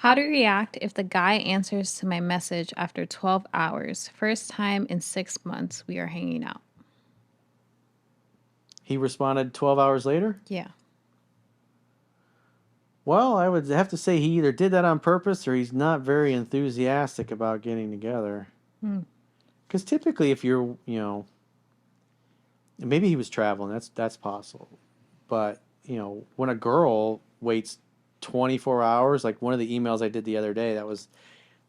How to react if the guy answers to my message after 12 hours. First time in 6 months we are hanging out. He responded 12 hours later? Yeah. Well, I would have to say he either did that on purpose or he's not very enthusiastic about getting together. Hmm. Because typically, if you're, maybe he was traveling. That's possible. But when a girl waits 24 hours, like one of the emails I did the other day, that was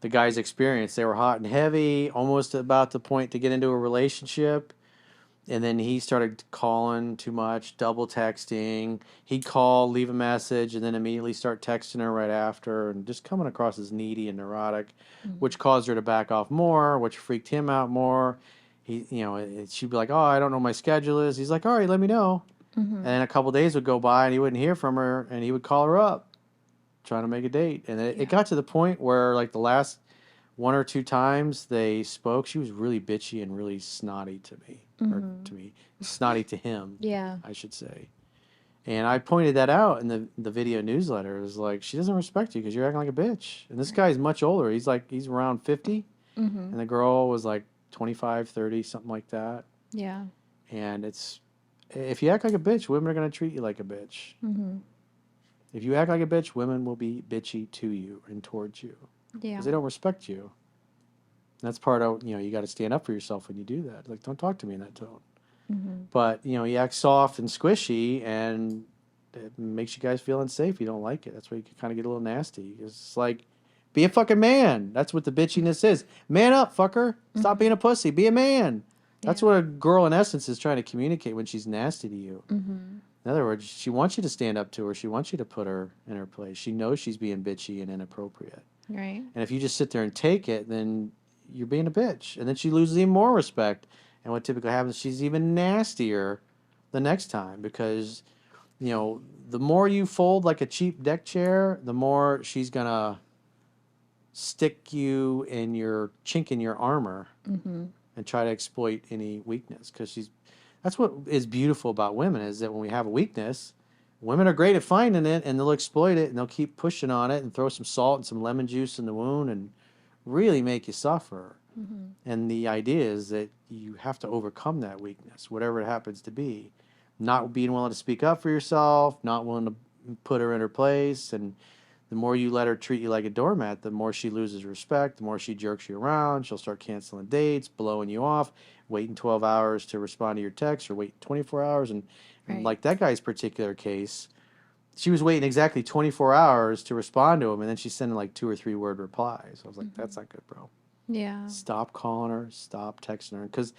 the guy's experience. They were hot and heavy, almost about the point to get into a relationship. And then he started calling too much, double texting. He'd call, leave a message, and then immediately start texting her right after, and just coming across as needy and neurotic, which caused her to back off more, which freaked him out more. She'd be like, "Oh, I don't know what my schedule is." He's like, "All right, let me know." Mm-hmm. And then a couple days would go by, and he wouldn't hear from her, and he would call her up, trying to make a date. And it Yeah. got to the point where, like the last one or two times they spoke, she was really bitchy and really snotty to me, or Mm-hmm. to me, snotty to him, Yeah. I should say. And I pointed that out in the video newsletter. It was like, she doesn't respect you because you're acting like a bitch. And this guy's much older. He's around 50, Mm-hmm. and the girl was like 25, 30, something like that. Yeah. And if you act like a bitch, women are going to treat you like a bitch. Mm-hmm. If you act like a bitch, women will be bitchy to you and towards you Yeah. because they don't respect you. That's part of, you got to stand up for yourself when you do that. Like, don't talk to me in that tone. Mm-hmm. But, you act soft and squishy and it makes you guys feel unsafe. You don't like it. That's why you can kind of get a little nasty. It's like, be a fucking man. That's what the bitchiness is. Man up, fucker. Stop Mm-hmm. being a pussy. Be a man. That's Yeah. what a girl, in essence, is trying to communicate when she's nasty to you. Mm-hmm. In other words, she wants you to stand up to her. She wants you to put her in her place. She knows she's being bitchy and inappropriate. Right. And if you just sit there and take it, then you're being a bitch. And then she loses even more respect. And what typically happens, she's even nastier the next time because, the more you fold like a cheap deck chair, the more she's going to stick you in your chink in your armor Mm-hmm. and try to exploit any weakness because that's what is beautiful about women is that when we have a weakness, women are great at finding it and they'll exploit it and they'll keep pushing on it and throw some salt and some lemon juice in the wound and really make you suffer. Mm-hmm. And the idea is that you have to overcome that weakness, whatever it happens to be. Not being willing to speak up for yourself, not willing to put her in her place. And the more you let her treat you like a doormat, the more she loses respect, the more she jerks you around. She'll start canceling dates, blowing you off, waiting 12 hours to respond to your text or waiting 24 hours. And Right. like that guy's particular case, she was waiting exactly 24 hours to respond to him. And then she's sending like 2 or 3 word replies. I was like, Mm-hmm. that's not good, bro. Yeah. Stop calling her, stop texting her, because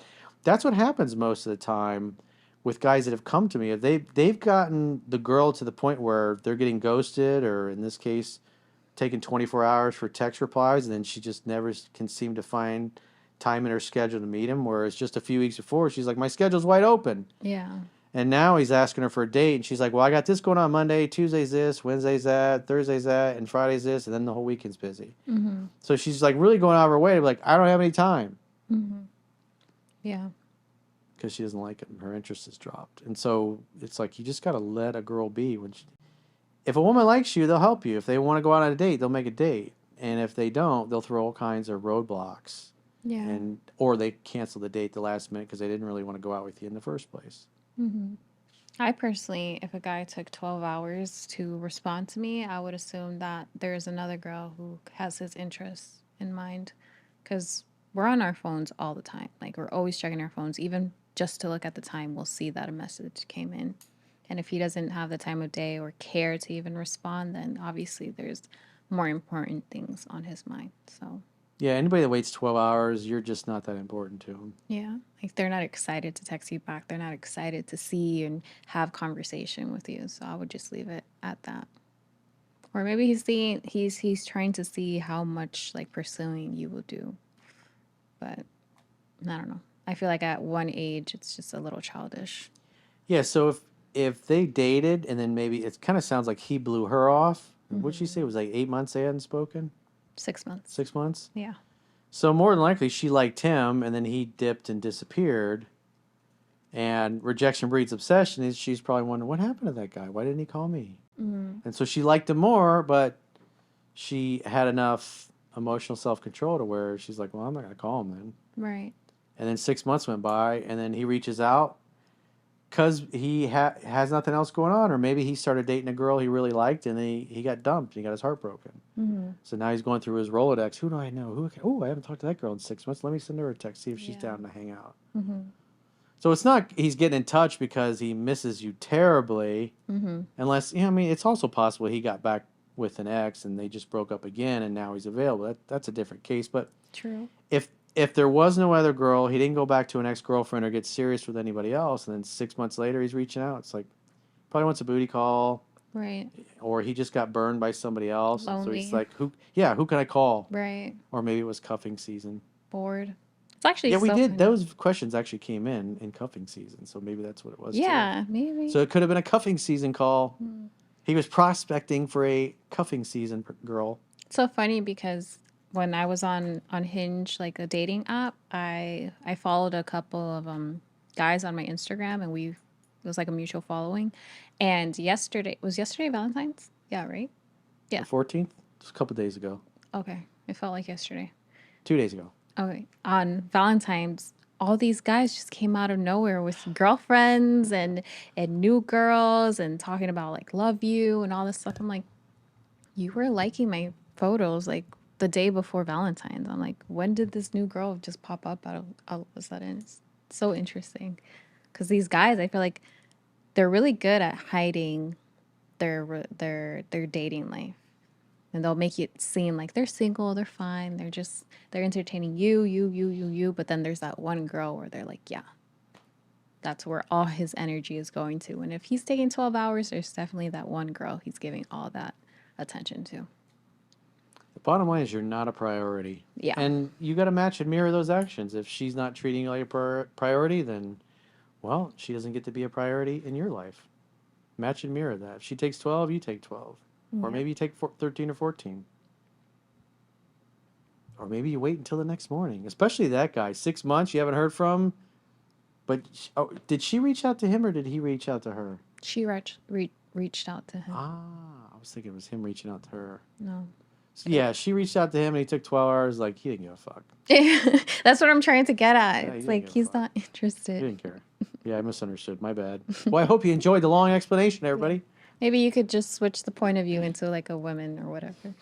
that's what happens most of the time with guys that have come to me. If they've gotten the girl to the point where they're getting ghosted, or in this case, taking 24 hours for text replies, and then she just never can seem to find time in her schedule to meet him. Whereas just a few weeks before, she's like, "My schedule's wide open." Yeah. And now he's asking her for a date, and she's like, "Well, I got this going on Monday, Tuesday's this, Wednesday's that, Thursday's that, and Friday's this, and then the whole weekend's busy." Mm-hmm. So she's like really going out of her way to be like, "I don't have any time." Mm-hmm. Yeah. Because she doesn't like him. Her interest has dropped. And so it's like you just got to let a girl be. If a woman likes you, they'll help you. If they want to go out on a date, they'll make a date. And if they don't, they'll throw all kinds of roadblocks. Yeah. Or they cancel the date the last minute because they didn't really want to go out with you in the first place. Mm-hmm. I personally, if a guy took 12 hours to respond to me, I would assume that there's another girl who has his interests in mind. Because we're on our phones all the time. Like, we're always checking our phones. Even just to look at the time, we'll see that a message came in. And if he doesn't have the time of day or care to even respond, then obviously there's more important things on his mind. So, Yeah, anybody that waits 12 hours, you're just not that important to them. yeah, like they're not excited to text you back. They're not excited to see and have conversation with you. So I would just leave it at that. Or maybe he's trying to see how much like pursuing you will do. But I don't know. I feel like at one age it's just a little childish. Yeah, so if they dated and then maybe it kind of sounds like he blew her off. What'd she say? It was like 8 months they hadn't spoken? 6 months. 6 months? Yeah. So more than likely she liked him and then he dipped and disappeared. And rejection breeds obsession. Is she's probably wondering what happened to that guy? Why didn't he call me? Mm. And so she liked him more, but she had enough emotional self control to where she's like, well, I'm not gonna call him then. Right. And then 6 months went by, and then he reaches out because he has nothing else going on, or maybe he started dating a girl he really liked, and he got dumped, and he got his heart broken. Mm-hmm. So now he's going through his Rolodex. Who do I know? I haven't talked to that girl in 6 months. Let me send her a text, see if she's Yeah. down to hang out. Mm-hmm. So it's not he's getting in touch because he misses you terribly, Mm-hmm. unless I mean, it's also possible he got back with an ex and they just broke up again, and now he's available. That's a different case. But True. if there was no other girl, he didn't go back to an ex girlfriend or get serious with anybody else, and then 6 months later he's reaching out. It's like probably wants a booty call, Right. or he just got burned by somebody else, and so he's Lonely. like, who can I call? Right. Or maybe it was cuffing season. Bored. It's actually Yeah, we so did. funny. Those questions actually came in cuffing season, so maybe that's what it was too. Yeah, maybe. So it could have been a cuffing season call. Mm. He was prospecting for a cuffing season girl. It's so funny because when I was on Hinge, like a dating app, I followed a couple of guys on my Instagram, and we it was like a mutual following. And yesterday Valentine's? Yeah, right? The Yeah. 14th, just a couple days ago, Okay. It felt like yesterday. 2 days ago. Okay. On Valentine's, all these guys just came out of nowhere with girlfriends and new girls and talking about like love you and all this stuff. I'm like, you were liking my photos like the day before Valentine's. I'm like, when did this new girl just pop up out of all of a sudden? It's so interesting because these guys, I feel like they're really good at hiding their dating life, and they'll make it seem like they're single, they're fine, they're entertaining you. But then there's that one girl where they're like, yeah, that's where all his energy is going to. And if he's taking 12 hours, there's definitely that one girl he's giving all that attention to. The bottom line is you're not a priority. Yeah. And you got to match and mirror those actions. If she's not treating you like a priority, then, well, she doesn't get to be a priority in your life. Match and mirror that. If she takes 12, you take 12. Or Yeah. maybe you take 13 or 14. Or maybe you wait until the next morning. Especially that guy. 6 months you haven't heard from. But did she reach out to him or did he reach out to her? She reached out to him. Ah, I was thinking it was him reaching out to her. No. So yeah, she reached out to him and he took 12 hours. Like, he didn't give a fuck. That's what I'm trying to get at. Yeah, he It's didn't like give a he's fuck. not He interested. didn't care. Yeah, I misunderstood. My bad. Well, I hope you enjoyed the long explanation, Yeah. everybody. Maybe you could just switch the point of view into like a woman or whatever.